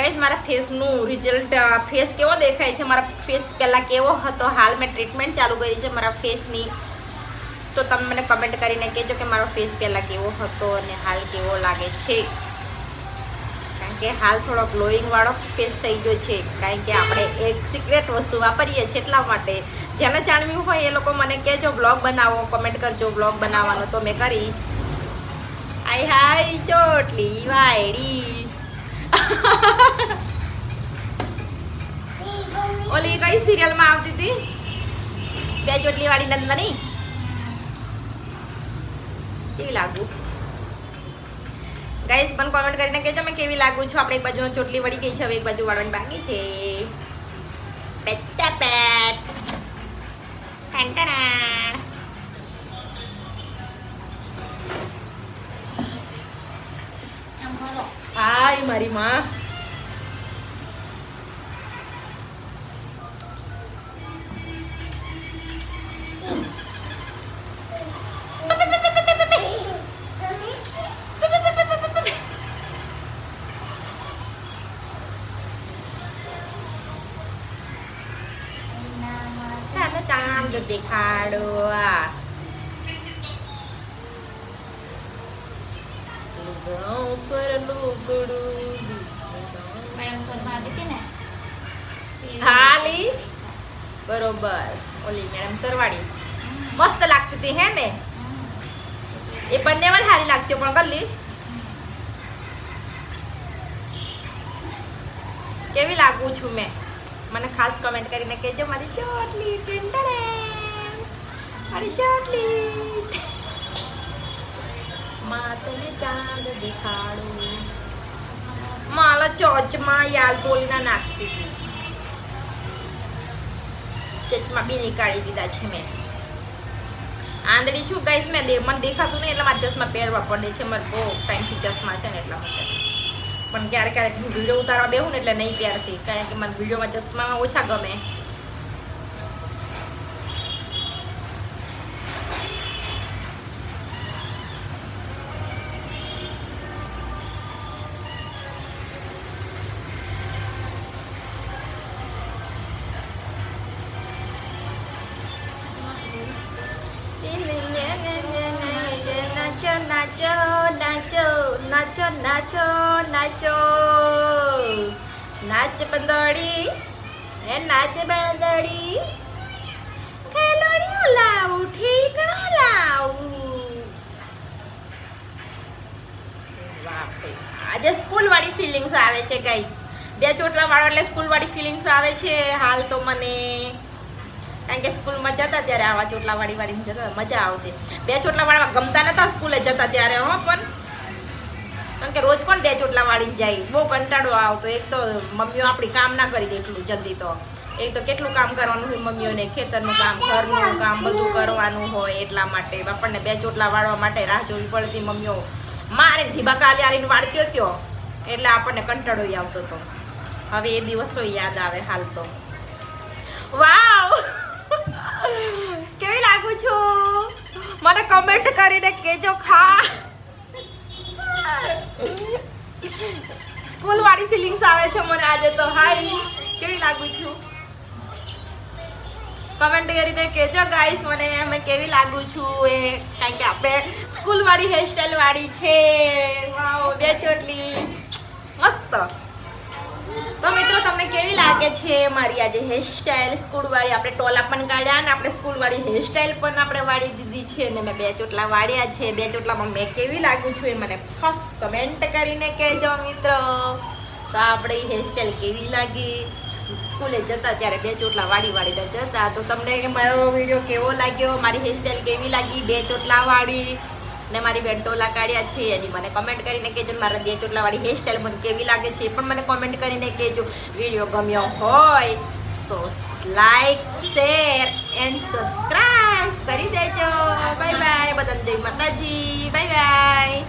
Guys મારા ફેસનું result face કેવો દેખાય છે, મારા ફેસ પહેલાં કેવો હતો, હાલ મેં ટ્રીટમેન્ટ ચાલુ કરી છે મારા ફેસની. તો તમે મને કમેન્ટ કરીને કહેજો કે મારો ફેસ પહેલાં કેવો હતો અને હાલ કેવો લાગે છે. કારણ કે હાલ થોડો ગ્લોઈંગવાળો ફેસ થઈ ગયો છે, કારણ કે આપણે એક સિક્રેટ વસ્તુ વાપરીએ છીએ એટલા માટે. જેને જાણવ્યું હોય એ લોકો મને કહેજો, બ્લોગ બનાવો, કમેન્ટ કરજો બ્લોગ બનાવવાનો તો મેં કરીશ. આય હાય ચોટલી વાયડી. ઓલી કઈ સિરિયલમાં આવતી હતી, બે ચોટલી વાળી નંદની? કેવી લાગુ ગાઈસ? પણ કોમેન્ટ કરીને કહેજો મેં કેવી લાગુ છું. આપણે એક બાજુનો ચોટલી વળી ગઈ છે, હવે એક બાજુ વાળવાની બાકી છે. પેટા પેટ ટાંટાણા. હાય મારી માં. ચાંદ દેખાડો. ખાલી બરોબર. ઓલી મેડમ સરવાળી મસ્ત લાગતી હતી હે ને? એ બંનેમાં સારી લાગતી પણ ગલ્લી કેવી લાગુ છું મેં? મને ખાસ કમેન્ટ કરીને કહેજો મારી ચોટલી. મારી ચોટલી માતને ચાંદ દેખાડો. માલા ચોચમાં યાર બોલીના નાખતી હતી, ચચમાં બી નીકાળી દીધા છે મેં. આંધળી છું ગાઈસ, મેં મને દેખાતું નહીં એટલે મારા ચશ્મા પહેરવા પડે છે. મારે બહુ ટાઈમથી ચશ્મા છે ને એટલા માટે. પણ ક્યારેક ક્યારેક હું વિડીયો ઉતારવા બેહું ને એટલે નહીં પહેરતી, કારણ કે મને વિડીયોમાં ચશ્મામાં ઓછા ગમે. નાચો નાચો નાચો નાચો નાચો નાચ બંદડી હે નાચ બંદડી. ખેલોડીઓ લાવું ઠીકણો લાવું. આજે સ્કૂલ વાળી ફિલિંગ્સ આવે છે ગાઈસ. બે ચોટલા વાળો એટલે સ્કૂલ વાળી ફિલિંગ્સ આવે છે હાલ તો મને. કારણ કે સ્કૂલમાં જતા ત્યારે આવા ચોટલા વાળી જતા મજા આવતી. બે ચોટલા વાળા ગમતા નતા સ્કૂલે જતા ત્યારે. હો પણ કારણ કે રોજ કોણ બે ચોટલા વાળી જાય, બહુ કંટાળો આવતો. એક તો મમ્મીઓ આપણી કામ ના કરી દે એટલું જલ્દી. તો એક તો કેટલું કામ કરવાનું હોય મમ્મીઓને, ખેતરનું કામ, ઘરનું કામ બધું કરવાનું હોય. એટલા માટે આપણને બે ચોટલા વાળવા માટે રાહ જોવી પડતી. મમ્મીઓ મારે ધીબા કાલે આલીને વાળતી હતો એટલે આપણને કંટાળો આવતો હતો. હવે એ દિવસો યાદ આવે હાલ તો. વાવ કેવી લાગુ છું મને કમેન્ટ કરીને કહેજો. સ્કૂલ વાળી ફિલિંગ્સ આવે છે મને આજે તો. હાય કેવી લાગુ છું કમેન્ટ કરીને કહેજો ગાઈસ મને અમે કેવી લાગુ છું એ. કારણ કે આપણે સ્કૂલ વાળી હેરસ્ટાઈલ વાળી છે. વાવ બે ચોટલી મસ્ત. તો મિત્રો તમને કેવી લાગે છે મારી આજે હેરસ્ટાઈલ સ્કૂલ વાળી? આપણે ટોલા પણ કાઢ્યા ને આપણે સ્કૂલ વાળી હેરસ્ટાઈલ પણ આપણે વાળી દીધી છે ને મેં બે ચોટલા વાળ્યા છે. બે ચોટલામાં મેં કેવી લાગુ છું એ મને ફર્સ્ટ કમેન્ટ કરીને કહેજો મિત્રો. તો આપણે હેરસ્ટાઈલ કેવી લાગી? સ્કૂલે જતા ત્યારે બે ચોટલા વાળીને જતા. તો તમને મારો વિડીયો કેવો લાગ્યો? મારી હેરસ્ટાઈલ કેવી લાગી બે ચોટલા વાળી? ને મારી બેન ટોલા કાઢ્યા છે એની મને કમેન્ટ કરીને કહેજો. મારા બે ચોટલા વાળી હેરસ્ટાઈલ મને કેવી લાગે છે એ પણ મને કમેન્ટ કરીને કહેજો. વિડીયો ગમ્યો હોય તો લાઈક શેર એન્ડ સબસ્ક્રાઈબ કરી દેજો. Bye bye. બધાને જય માતાજી. Bye bye.